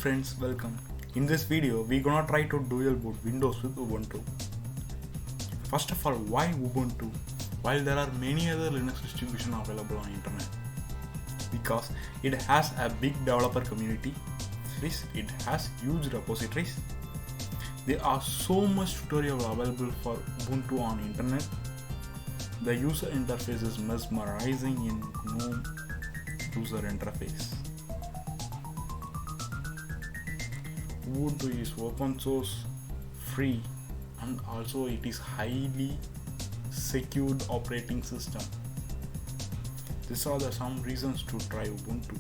friends, welcome. In this video, we're gonna try to dual boot Windows with Ubuntu. First of all, why Ubuntu? While there are many other Linux distributions available on internet. Because it has a big developer community, it has huge repositories, there are so much tutorial available for Ubuntu on internet, the user interface is mesmerizing in GNOME user interface. Ubuntu is open source, free, and also it is highly secured operating system. These are some reasons to try Ubuntu.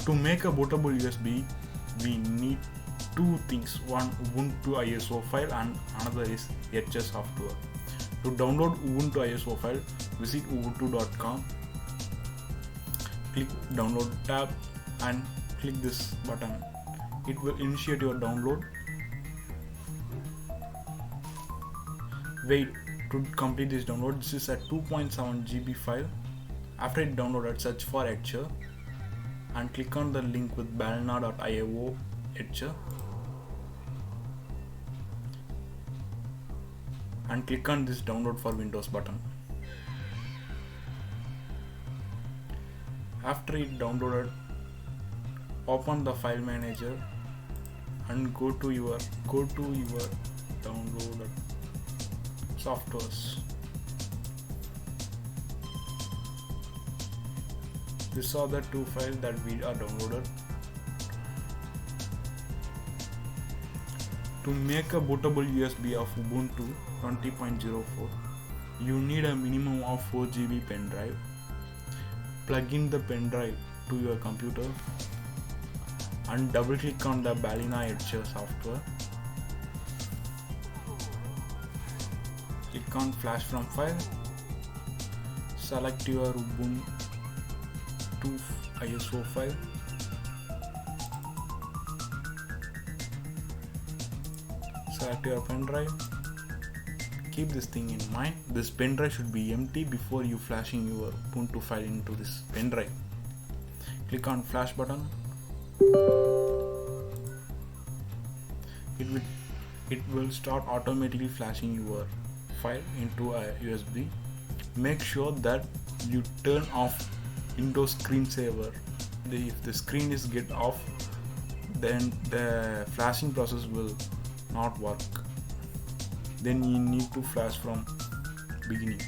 To make a bootable USB, we need two things. One, Ubuntu ISO file, and another is HS software. To download Ubuntu ISO file, visit ubuntu.com, click download tab and click this button. It will initiate your download. Wait to complete this download. This is a 2.7 GB file. After it downloaded, search for Etcher and click on the link with balna.io Etcher and click on this download for Windows button. After it downloaded, open the file manager and go to your downloaded softwares. These are the two files that we are downloaded. To make a bootable USB of Ubuntu 20.04, you need a minimum of 4 GB pen drive. Plug in the pen drive to your computer and double click on the Balena Etcher software. Click on flash from file. Select your Ubuntu ISO file. Select your pen drive. Keep this thing in mind. This pen drive should be empty before you flashing your Ubuntu file into this pen drive. Click on flash button. It will start automatically flashing your file into a USB. Make sure that you turn off Windows screensaver. If the screen is get off, then the flashing process will not work. Then you need to flash from beginning.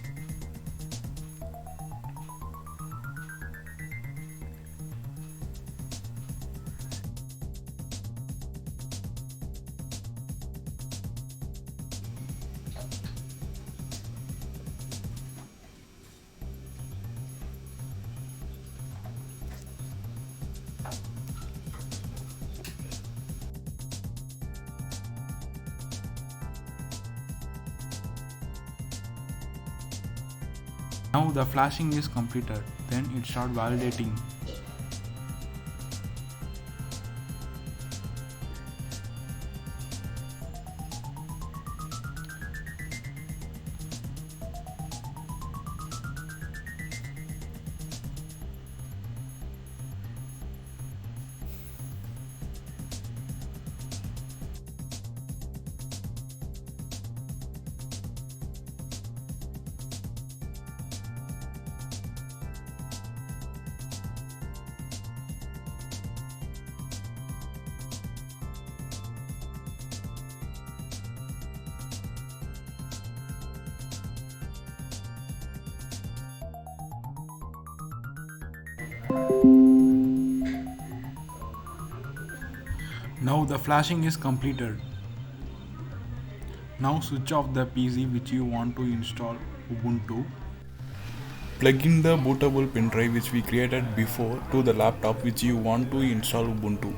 Now the flashing is completed, then it starts validating. Now the flashing is completed. Now switch off the PC which you want to install Ubuntu. Plug in the bootable pen drive which we created before to the laptop which you want to install Ubuntu.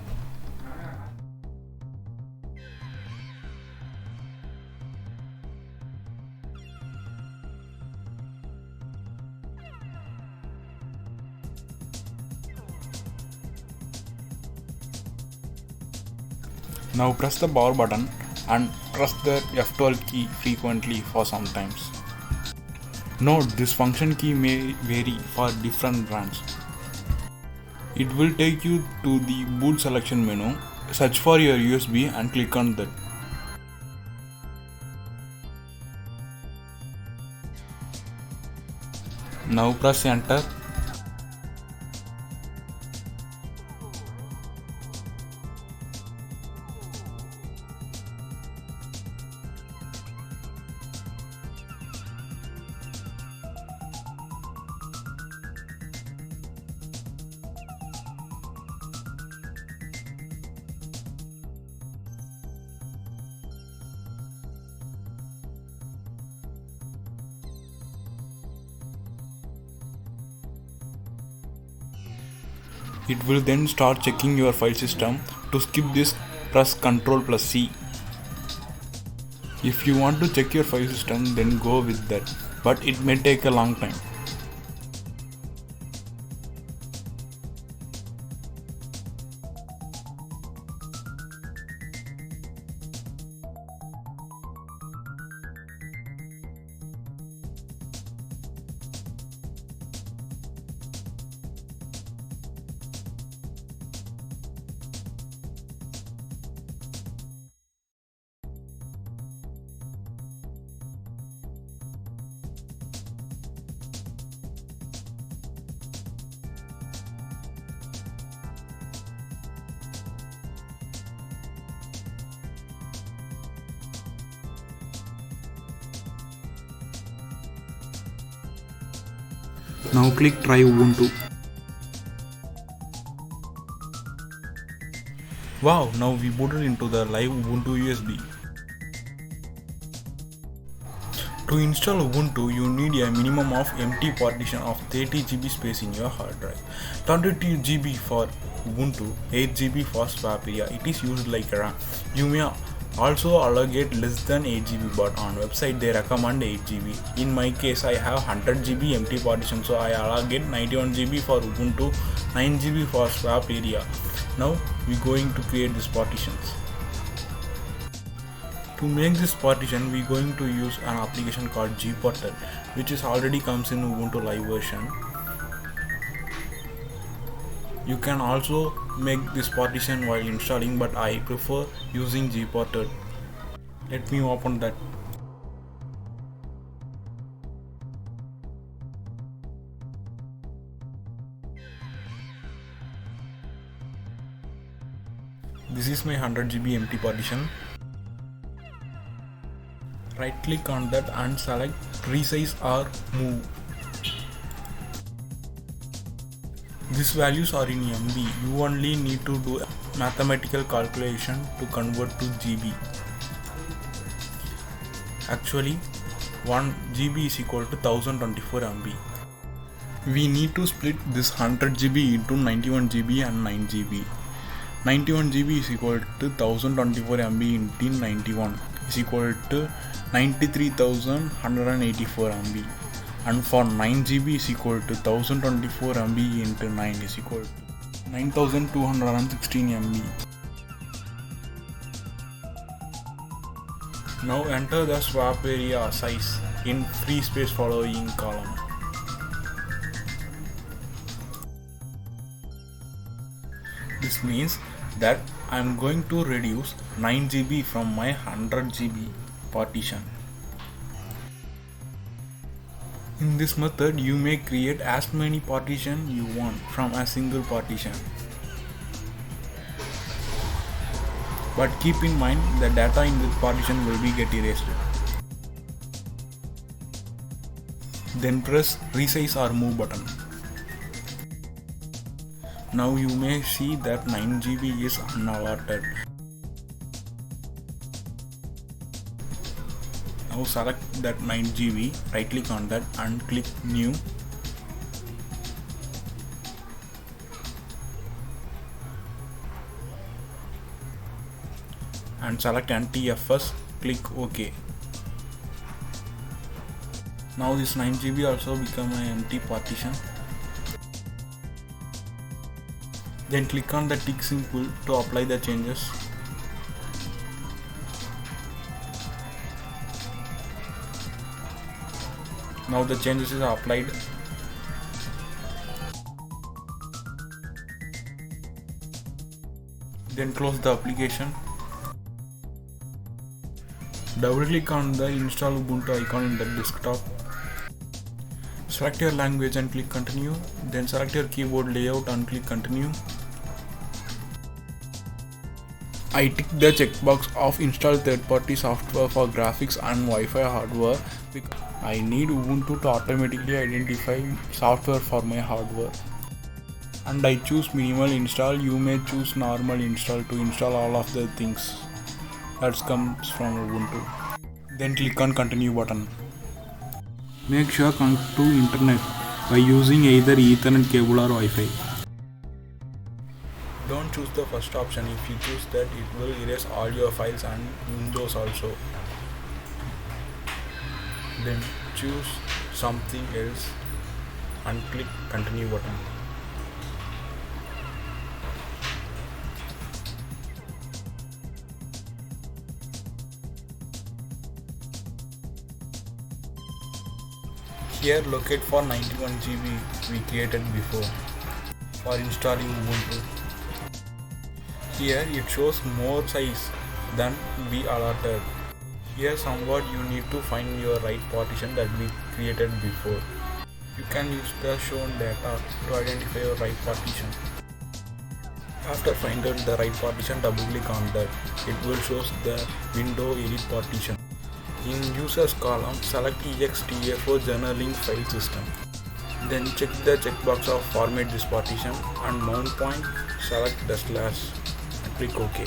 Now press the power button and press the F12 key frequently for some times. Note this function key may vary for different brands. It will take you to the boot selection menu. Search for your USB and click on that. Now press enter. It will then start checking your file system. To skip this, press Ctrl+C. If you want to check your file system, then go with that, but it may take a long time. Now click Try Ubuntu. Wow, now we booted into the live Ubuntu USB. To install Ubuntu, you need a minimum of empty partition of 30 GB space in your hard drive. 32 GB for Ubuntu, 8 GB for swap area. It is used like RAM. You may also allocate less than 8 GB, but on website they recommend 8 GB. In my case, I have 100 GB empty partition, so I allocate 91 GB for Ubuntu, 9 GB for swap area. Now we are going to create these partitions. To make this partition, we are going to use an application called gportal, which is already comes in Ubuntu live version. You can also make this partition while installing, but I prefer using gportal. Let me open that. This is my 100 GB empty partition. Right click on that and select resize or move. These values are in MB. You only need to do a mathematical calculation to convert to GB. Actually, 1 GB is equal to 1024 MB. We need to split this 100 GB into 91 GB and 9 GB. 91 GB is equal to 1024 MB into 91 is equal to 93,184 MB, and for 9 GB is equal to 1024 MB into 9 is equal to 9,216 MB. Now enter the swap area size in free space following column. This means that I am going to reduce 9 GB from my 100 GB partition. In this method, you may create as many partitions you want from a single partition. But keep in mind the data in this partition will be get erased. Then press resize or move button. Now you may see that 9 GB is unallotted. Now select that 9 GB, right click on that and click new. And select NTFS, click OK. Now this 9 GB also become an empty partition. Then click on the tick symbol to apply the changes. Now the changes are applied. Then close the application. Double click on the install Ubuntu icon in the desktop. Select your language and click continue. Then select your keyboard layout and click continue. I tick the checkbox of install third-party software for graphics and Wi-Fi hardware because I need Ubuntu to automatically identify software for my hardware. And I choose minimal install. You may choose normal install to install all of the things that comes from Ubuntu. Then click on continue button. Make sure connect to internet by using either Ethernet cable or Wi-Fi. Don't choose the first option. If you choose that, it will erase all your files and Windows also. Then choose something else and click continue button. Here locate for 91 GB we created before for installing Ubuntu. Here it shows more size than we allotted. Here somewhat you need to find your right partition that we created before. You can use the shown data to identify your right partition. After finding the right partition, double click on that. It will show the window edit partition. In users column, select extf journaling file system. Then check the checkbox of format this partition and mount point, select the slash and click OK.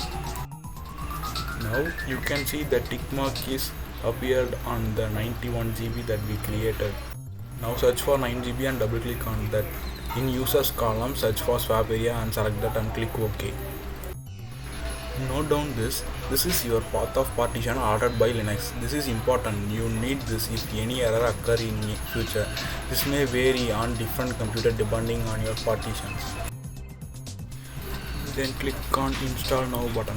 Now you can see the tick mark is appeared on the 91 GB that we created. Now search for 9 GB and double click on that. In users column, search for swap area and select that and click OK. Note down this is your path of partition ordered by Linux. This is important. You need this if any error occur in future. This may vary on different computer depending on your partitions. Then click on install now button.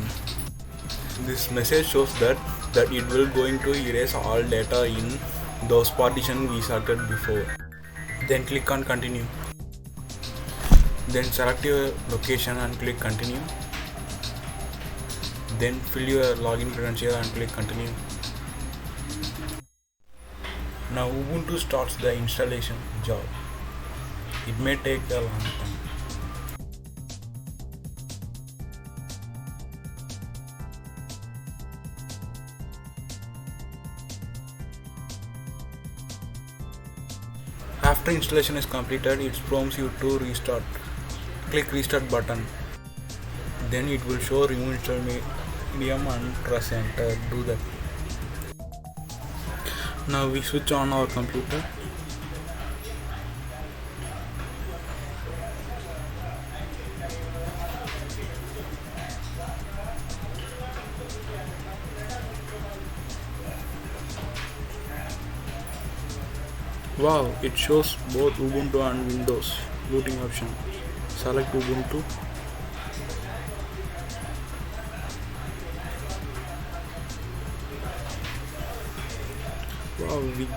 This message shows that it will going to erase all data in those partitions we selected before. Then click on continue. Then select your location and click continue. Then fill your login credential and click continue. Now Ubuntu starts the installation job. It may take a long time. After installation is completed, it prompts you to restart. Click restart button. Then it will show remove install medium and press enter. Do that. Now we switch on our computer. Wow, it shows both Ubuntu and Windows booting option. Select Ubuntu. Wow, we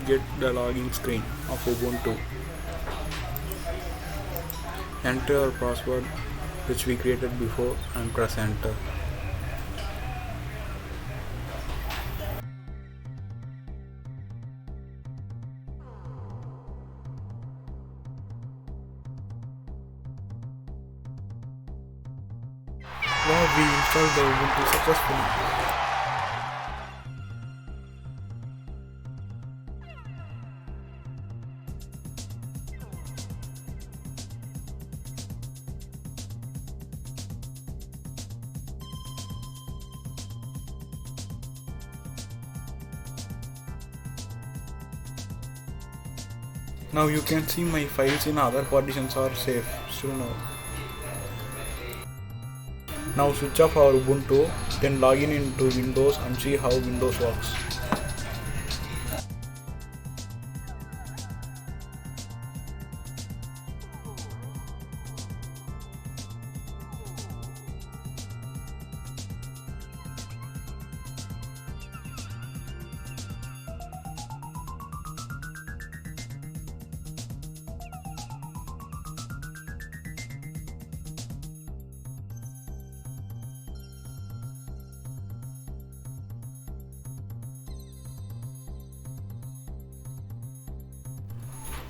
get the login screen of Ubuntu. Enter our password which we created before and press enter. Wow, we installed the Ubuntu successfully. Now you can see my files in other partitions are safe still now. Now switch off our Ubuntu, then login into Windows and see how Windows works.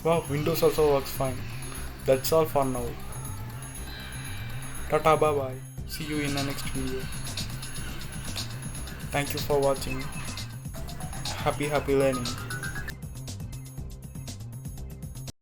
Wow, Windows also works fine. That's all for now. Tata, bye bye. See you in the next video. Thank you for watching. Happy learning.